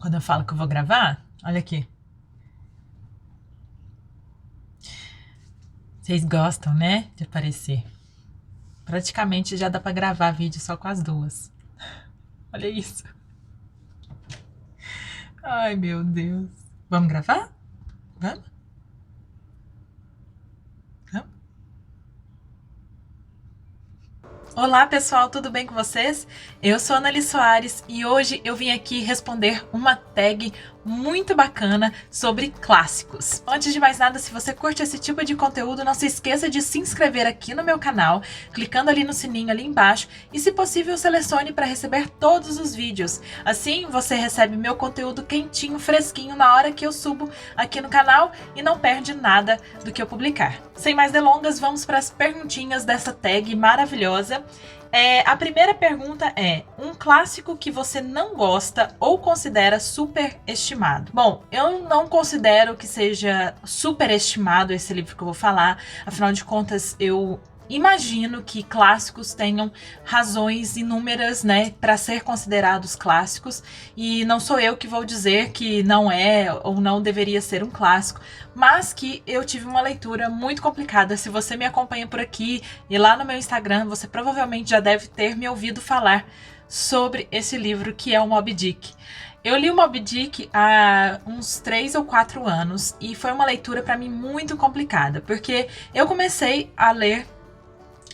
Quando eu falo que eu vou gravar, olha aqui. Vocês gostam, né, de aparecer. Praticamente já dá pra gravar vídeo só com as duas. Olha isso. Ai, meu Deus. Vamos gravar? Vamos? Vamos? Olá pessoal, tudo bem com vocês? Eu sou a Annali Soares e hoje eu vim aqui responder uma tag muito bacana sobre clássicos. Antes de mais nada, se você curte esse tipo de conteúdo, não se esqueça de se inscrever aqui no meu canal, clicando ali no sininho ali embaixo e, se possível, selecione para receber todos os vídeos. Assim, você recebe meu conteúdo quentinho, fresquinho na hora que eu subo aqui no canal e não perde nada do que eu publicar. Sem mais delongas, vamos para as perguntinhas dessa tag maravilhosa. A primeira pergunta é: um clássico que você não gosta ou considera superestimado? Bom, eu não considero que seja superestimado esse livro que eu vou falar, afinal de contas, eu imagino que clássicos tenham razões inúmeras, né, para ser considerados clássicos, e não sou eu que vou dizer que não é ou não deveria ser um clássico, mas que eu tive uma leitura muito complicada. Se você me acompanha por aqui e lá no meu Instagram, você provavelmente já deve ter me ouvido falar sobre esse livro, que é o Moby Dick. Eu li o Moby Dick há uns 3 ou 4 anos e foi uma leitura para mim muito complicada, porque eu comecei a ler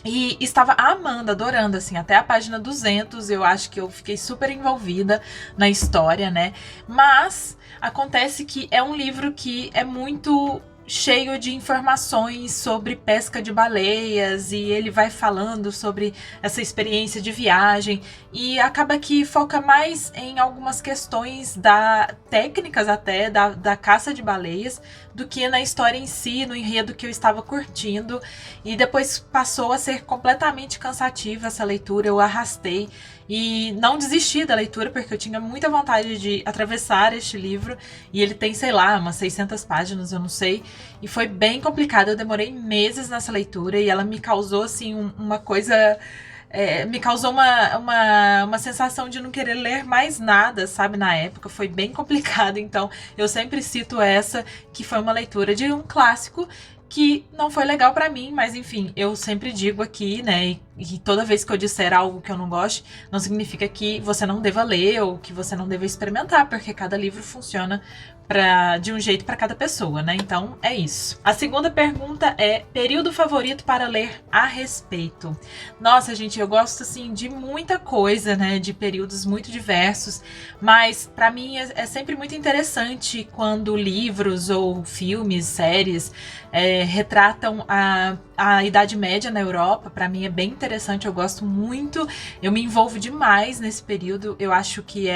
e estava amando, adorando, assim, até a página 200, eu acho que eu fiquei super envolvida na história, né? Mas acontece que é um livro que é muito cheio de informações sobre pesca de baleias, e ele vai falando sobre essa experiência de viagem e acaba que foca mais em algumas questões técnicas até da caça de baleias do que na história em si, no enredo que eu estava curtindo, e depois passou a ser completamente cansativa essa leitura. Eu arrastei e não desisti da leitura porque eu tinha muita vontade de atravessar este livro, e ele tem, sei lá, umas 600 páginas, eu não sei, e foi bem complicado. Eu demorei meses nessa leitura e ela me causou, assim, uma coisa... me causou uma sensação de não querer ler mais nada, sabe, na época. Foi bem complicado, então eu sempre cito essa, que foi uma leitura de um clássico que não foi legal pra mim, mas enfim, eu sempre digo aqui, né, e toda vez que eu disser algo que eu não goste, não significa que você não deva ler ou que você não deva experimentar, porque cada livro funciona de um jeito para cada pessoa, né? Então é isso. A segunda pergunta é: período favorito para ler a respeito? Nossa, gente, eu gosto, assim, de muita coisa, né? De períodos muito diversos, mas para mim é sempre muito interessante quando livros ou filmes, séries retratam a Idade Média na Europa. Para mim é bem interessante, eu gosto muito, eu me envolvo demais nesse período. Eu acho que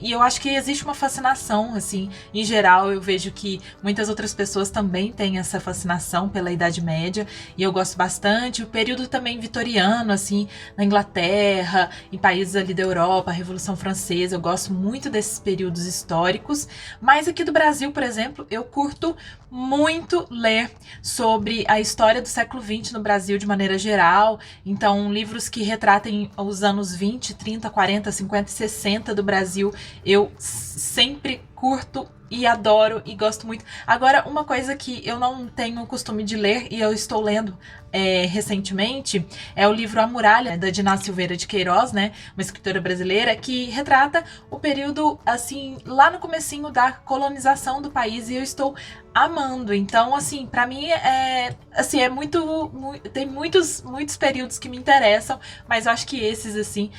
e eu acho que existe uma fascinação, assim, em geral. Eu vejo que muitas outras pessoas também têm essa fascinação pela Idade Média, e eu gosto bastante. O período também vitoriano, assim, na Inglaterra, em países ali da Europa, a Revolução Francesa, eu gosto muito desses períodos históricos. Mas aqui do Brasil, por exemplo, eu curto muito ler sobre a história do século XX no Brasil de maneira geral. Então, livros que retratem os anos 20, 30, 40, 50 e 60 do Brasil, eu sempre curto e adoro e gosto muito. Agora, uma coisa que eu não tenho o costume de ler e eu estou lendo recentemente é o livro A Muralha, da Diná Silveira de Queiroz, né, uma escritora brasileira, que retrata o período, assim, lá no comecinho da colonização do país, e eu estou amando. Então, assim, pra mim assim, tem muitos períodos que me interessam, mas eu acho que esses, assim,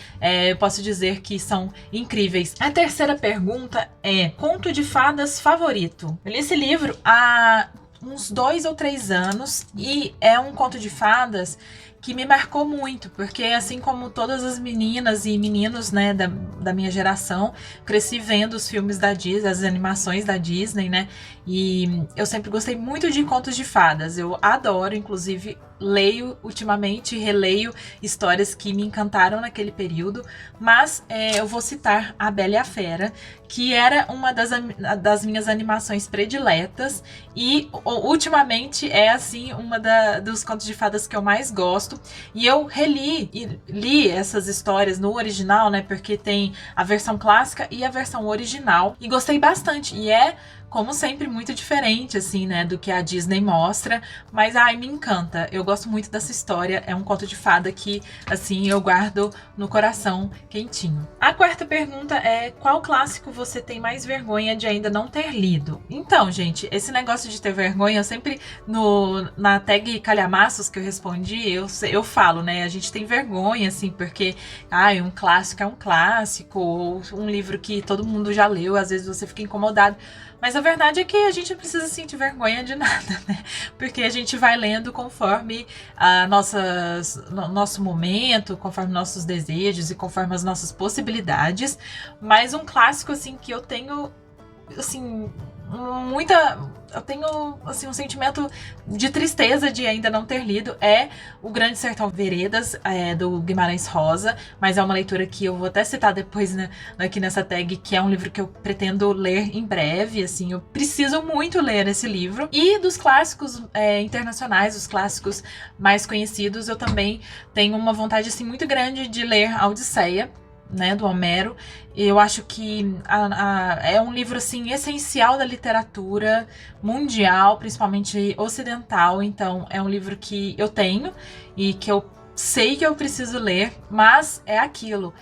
eu posso dizer que são incríveis. A terceira pergunta é: conto de fadas favorito? Eu li esse livro há uns 2 ou 3 anos e é um conto de fadas que me marcou muito, porque assim como todas as meninas e meninos, né, da minha geração, cresci vendo os filmes da Disney, as animações da Disney, né, e eu sempre gostei muito de contos de fadas. Eu adoro, inclusive leio ultimamente, releio histórias que me encantaram naquele período, mas eu vou citar A Bela e a Fera, que era uma das minhas animações prediletas, e ultimamente é, assim, dos contos de fadas que eu mais gosto. gosto. E eu reli e li essas histórias no original, né? Porque tem a versão clássica e a versão original. E gostei bastante. E é, como sempre, muito diferente, assim, né? Do que a Disney mostra. Mas, ai, me encanta. Eu gosto muito dessa história. É um conto de fada que, assim, eu guardo no coração quentinho. A quarta pergunta é: qual clássico você tem mais vergonha de ainda não ter lido? Então, gente, esse negócio de ter vergonha, eu sempre, na tag calhamaços que eu respondi, eu falo, né? A gente tem vergonha, assim, porque, ai, um clássico é um clássico, ou um livro que todo mundo já leu, às vezes você fica incomodado. Mas a verdade é que a gente não precisa sentir vergonha de nada, né? Porque a gente vai lendo conforme nosso momento, conforme nossos desejos e conforme as nossas possibilidades. Mas um clássico, assim, que eu tenho, assim, eu tenho, assim, um sentimento de tristeza de ainda não ter lido é O Grande Sertão Veredas, do Guimarães Rosa, mas é uma leitura que eu vou até citar depois, né, aqui nessa tag, que é um livro que eu pretendo ler em breve, assim, eu preciso muito ler esse livro. E dos clássicos internacionais, os clássicos mais conhecidos, eu também tenho uma vontade, assim, muito grande de ler A Odisseia, né, do Homero. Eu acho que é um livro, assim, essencial da literatura mundial, principalmente ocidental. Então é um livro que eu tenho e que eu sei que eu preciso ler, mas é aquilo.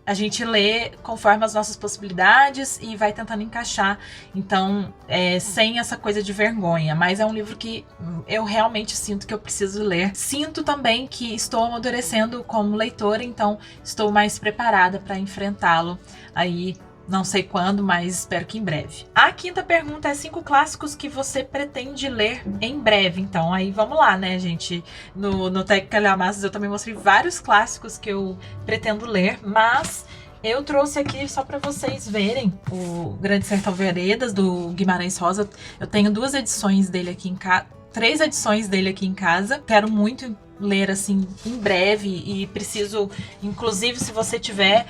A gente lê conforme as nossas possibilidades e vai tentando encaixar. Então, sem essa coisa de vergonha. Mas é um livro que eu realmente sinto que eu preciso ler. Sinto também que estou amadurecendo como leitora, então estou mais preparada para enfrentá-lo aí. Não sei quando, mas espero que em breve. A quinta pergunta é 5 clássicos que você pretende ler em breve. Então, aí vamos lá, né, gente? No Tag Calhamaços eu também mostrei vários clássicos que eu pretendo ler, mas eu trouxe aqui só para vocês verem o Grande Sertão Veredas, do Guimarães Rosa. Eu tenho 2 edições dele aqui em casa, 3 edições dele aqui em casa. Quero muito ler, assim, em breve, e preciso, inclusive, se você tiver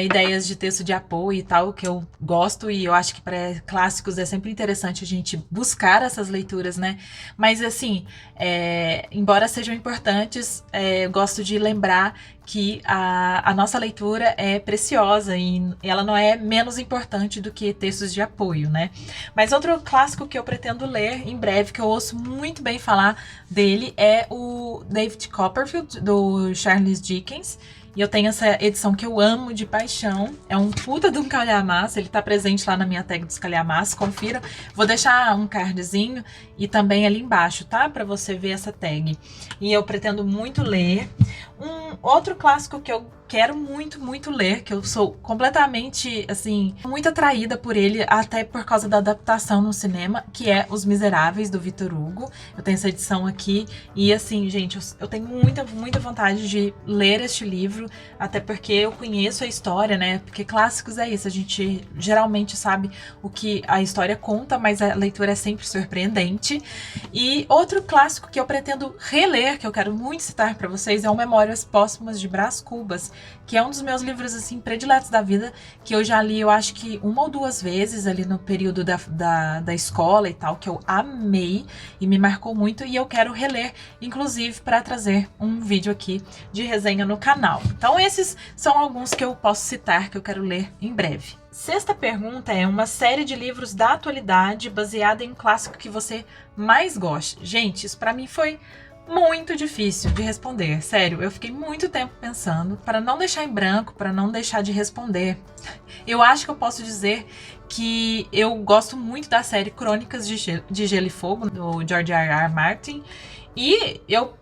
ideias de texto de apoio e tal, que eu gosto, e eu acho que para clássicos é sempre interessante a gente buscar essas leituras, né? Mas, assim, embora sejam importantes, eu gosto de lembrar que a nossa leitura é preciosa e ela não é menos importante do que textos de apoio, né? Mas outro clássico que eu pretendo ler em breve, que eu ouço muito bem falar dele, é o David Copperfield, do Charles Dickens. E eu tenho essa edição que eu amo de paixão. É um puta de um calhamaço. Ele tá presente lá na minha tag dos calhamaços. Confira. Vou deixar um cardzinho e também ali embaixo, tá? Pra você ver essa tag. E eu pretendo muito ler. Um outro clássico que eu quero muito, muito ler, que eu sou completamente, assim, muito atraída por ele, até por causa da adaptação no cinema, que é Os Miseráveis, do Victor Hugo. Eu tenho essa edição aqui e, assim, gente, eu tenho muita, muita vontade de ler este livro, até porque eu conheço a história, né? Porque clássicos é isso, a gente geralmente sabe o que a história conta, mas a leitura é sempre surpreendente. E outro clássico que eu pretendo reler, que eu quero muito citar para vocês, é o Memórias Póstumas de Brás Cubas, que é um dos meus livros, assim, prediletos da vida, que eu já li, eu acho que 1 ou 2 vezes ali no período da escola e tal, que eu amei e me marcou muito, e eu quero reler, inclusive, para trazer um vídeo aqui de resenha no canal. Então esses são alguns que eu posso citar, que eu quero ler em breve. Sexta pergunta é uma série de livros da atualidade baseada em um clássico que você mais gosta. Gente, isso para mim foi muito difícil de responder, sério. Eu fiquei muito tempo pensando, para não deixar em branco, para não deixar de responder. Eu acho que eu posso dizer que eu gosto muito da série Crônicas de Gelo e Fogo, do George R.R. Martin, e eu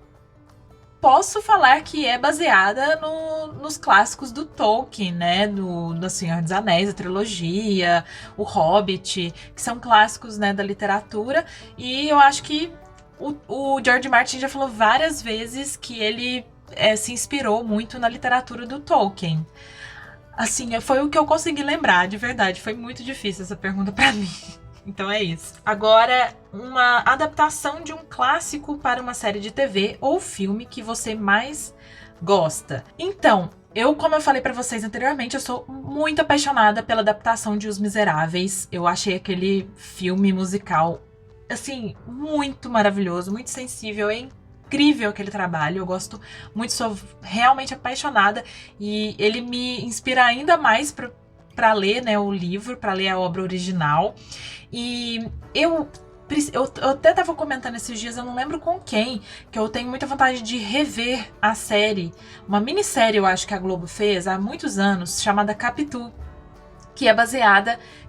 posso falar que é baseada nos clássicos do Tolkien, né? Do Senhor dos Anéis, a trilogia, o Hobbit, que são clássicos, né, da literatura, e eu acho que o George Martin já falou várias vezes que ele se inspirou muito na literatura do Tolkien. Assim, foi o que eu consegui lembrar, de verdade. Foi muito difícil essa pergunta pra mim. Então é isso. Agora, uma adaptação de um clássico para uma série de TV ou filme que você mais gosta. Então, como eu falei pra vocês anteriormente, eu sou muito apaixonada pela adaptação de Os Miseráveis. Eu achei aquele filme musical, assim, muito maravilhoso, muito sensível, hein? incrível aquele trabalho, eu gosto muito, sou realmente apaixonada e ele me inspira ainda mais para ler, né, o livro, para ler a obra original. E eu até tava comentando esses dias, eu não lembro com quem, que eu tenho muita vontade de rever a série, uma minissérie eu acho que a Globo fez há muitos anos, chamada Capitu, que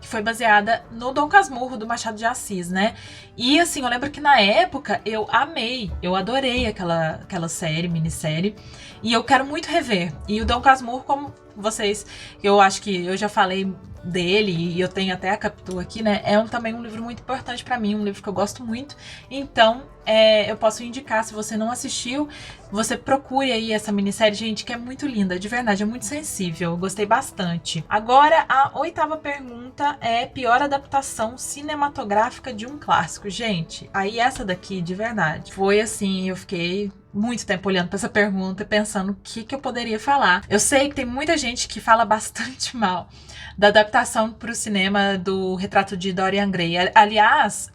foi baseada no Dom Casmurro do Machado de Assis, né? E assim, eu lembro que na época eu amei, eu adorei aquela série, minissérie, e eu quero muito rever. E o Dom Casmurro, como vocês, eu acho que eu já falei dele, e eu tenho até a Capitu aqui, né? Também um livro muito importante pra mim, um livro que eu gosto muito. Então, eu posso indicar, se você não assistiu, você procure aí essa minissérie, gente, que é muito linda, de verdade, é muito sensível, eu gostei bastante. Agora, a 8ª pergunta é pior adaptação cinematográfica de um clássico. Gente, aí essa daqui, de verdade, foi assim, eu fiquei muito tempo olhando para essa pergunta e pensando o que eu poderia falar. Eu sei que tem muita gente que fala bastante mal da adaptação para o cinema do Retrato de Dorian Gray. Aliás,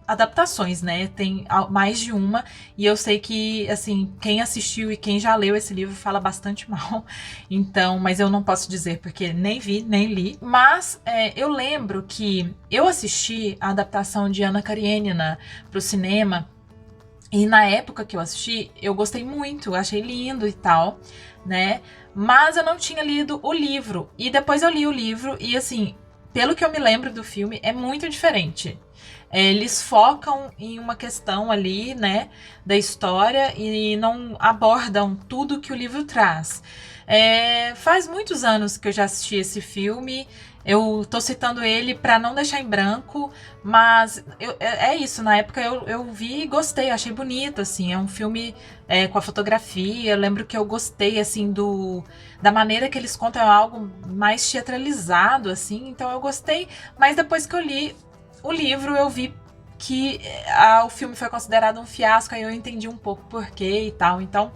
adaptações, né? Tem mais de uma, e eu sei que, assim, quem assistiu e quem já leu esse livro fala bastante mal. Então, mas eu não posso dizer porque nem vi, nem li. Mas eu lembro que eu assisti a adaptação de Anna Karenina pro cinema. E na época que eu assisti, eu gostei muito, achei lindo e tal, né? Mas eu não tinha lido o livro. E depois eu li o livro e, assim, pelo que eu me lembro do filme, é muito diferente. Eles focam em uma questão ali, né, da história e não abordam tudo que o livro traz. Faz muitos anos que eu já assisti esse filme. Eu tô citando ele para não deixar em branco, mas é isso, na época eu vi e gostei, achei bonito, assim, é um filme com a fotografia, eu lembro que eu gostei, assim, da maneira que eles contam, é algo mais teatralizado, assim, então eu gostei, mas depois que eu li o livro, eu vi que o filme foi considerado um fiasco, aí eu entendi um pouco porquê e tal, então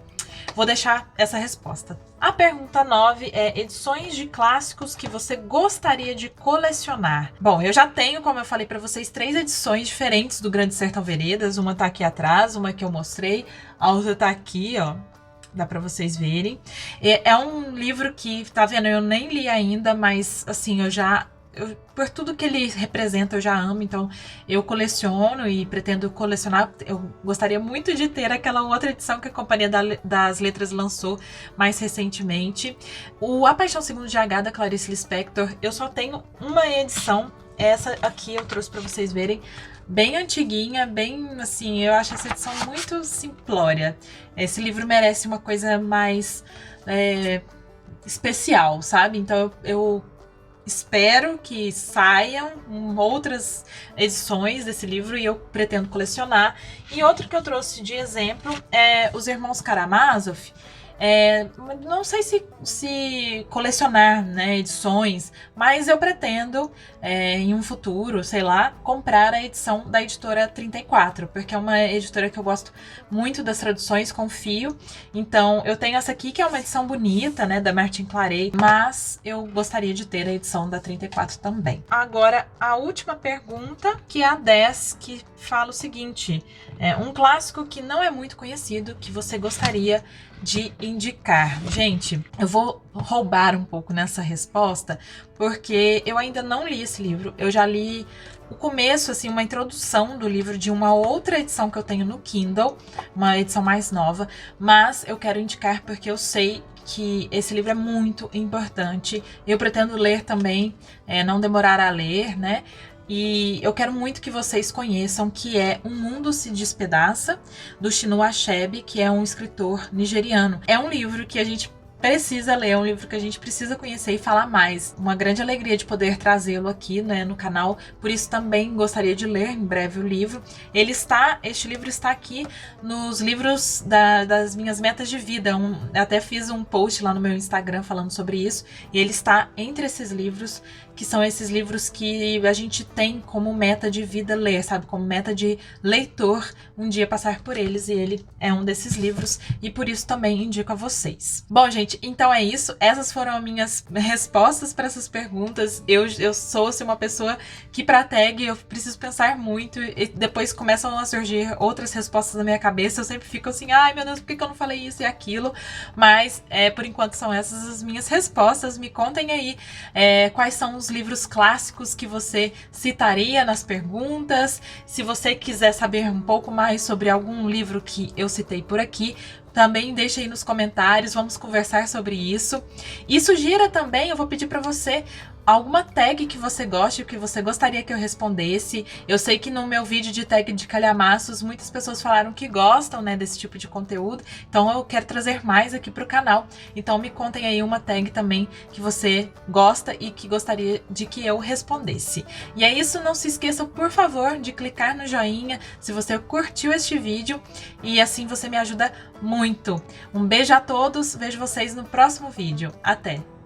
vou deixar essa resposta. A pergunta 9 é edições de clássicos que você gostaria de colecionar. Bom, eu já tenho, como eu falei pra vocês, 3 edições diferentes do Grande Sertão Veredas. Uma tá aqui atrás, uma que eu mostrei, a outra tá aqui, ó. Dá pra vocês verem. É um livro que, tá vendo, eu nem li ainda, mas assim, por tudo que ele representa, eu já amo, então eu coleciono e pretendo colecionar. Eu gostaria muito de ter aquela outra edição que a Companhia das Letras lançou mais recentemente. A Paixão Segundo GH, da Clarice Lispector, eu só tenho uma edição. Essa aqui eu trouxe para vocês verem, bem antiguinha, bem assim, eu acho essa edição muito simplória. Esse livro merece uma coisa mais especial, sabe? Então eu espero que saiam outras edições desse livro e eu pretendo colecionar. E outro que eu trouxe de exemplo é Os Irmãos Karamazov. Não sei se colecionar, né, edições, mas eu pretendo em um futuro, sei lá, comprar a edição da editora 34, porque é uma editora que eu gosto muito das traduções, confio. Então eu tenho essa aqui que é uma edição bonita, né, da Martin Claret, mas eu gostaria de ter a edição da 34 também. Agora a última pergunta, que é a 10, que fala o seguinte: um clássico que não é muito conhecido, que você gostaria de indicar. Gente, eu vou roubar um pouco nessa resposta, porque eu ainda não li esse livro. Eu já li o começo, assim, uma introdução do livro de uma outra edição que eu tenho no Kindle, uma edição mais nova, mas eu quero indicar porque eu sei que esse livro é muito importante. Eu pretendo ler também, não demorar a ler, né? E eu quero muito que vocês conheçam, que é Um Mundo se Despedaça, do Chinua Achebe, que é um escritor nigeriano. É um livro que a gente precisa ler, é um livro que a gente precisa conhecer e falar mais. Uma grande alegria de poder trazê-lo aqui, né, no canal, por isso também gostaria de ler em breve o livro. Este livro está aqui nos livros das minhas metas de vida. Eu até fiz um post lá no meu Instagram falando sobre isso, e ele está entre esses livros que são esses livros que a gente tem como meta de vida ler, sabe? Como meta de leitor, um dia passar por eles, e ele é um desses livros, e por isso também indico a vocês. Bom, gente, então é isso. Essas foram as minhas respostas para essas perguntas. Eu sou assim, uma pessoa que para tag eu preciso pensar muito, e depois começam a surgir outras respostas na minha cabeça. Eu sempre fico assim, ai meu Deus, por que eu não falei isso e aquilo? Mas, por enquanto, são essas as minhas respostas. Me contem aí quais são os livros clássicos que você citaria nas perguntas. Se você quiser saber um pouco mais sobre algum livro que eu citei por aqui, também deixa aí nos comentários, vamos conversar sobre isso. E sugira também, eu vou pedir para você alguma tag que você goste, que você gostaria que eu respondesse. Eu sei que no meu vídeo de tag de calhamaços, muitas pessoas falaram que gostam, né, desse tipo de conteúdo. Então eu quero trazer mais aqui pro canal. Então me contem aí uma tag também que você gosta e que gostaria de que eu respondesse. E é isso, não se esqueça, por favor, de clicar no joinha se você curtiu este vídeo. E assim você me ajuda muito. Um beijo a todos, vejo vocês no próximo vídeo. Até!